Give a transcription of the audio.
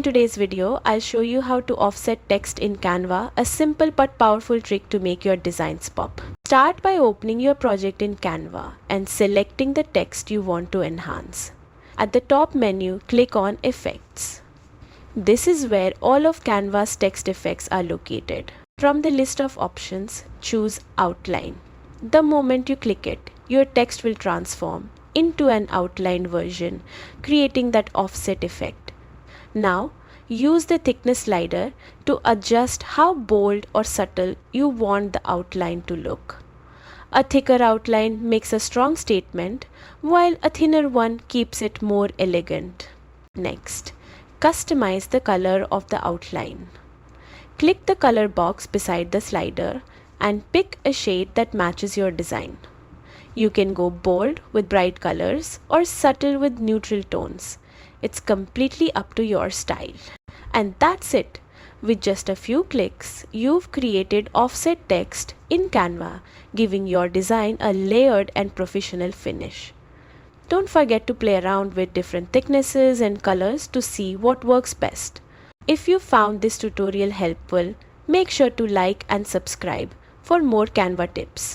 In today's video, I'll show you how to offset text in Canva, a simple but powerful trick to make your designs pop. Start by opening your project in Canva and selecting the text you want to enhance. At the top menu, click on Effects. This is where all of Canva's text effects are located. From the list of options, choose Outline. The moment you click it, your text will transform into an outlined version, creating that offset effect. Now, use the thickness slider to adjust how bold or subtle you want the outline to look. A thicker outline makes a strong statement, while a thinner one keeps it more elegant. Next, customize the color of the outline. Click the color box beside the slider and pick a shade that matches your design. You can go bold with bright colors or subtle with neutral tones. It's completely up to your style. And that's it. With just a few clicks, you've created offset text in Canva, giving your design a layered and professional finish. Don't forget to play around with different thicknesses and colors to see what works best. If you found this tutorial helpful, make sure to like and subscribe for more Canva tips.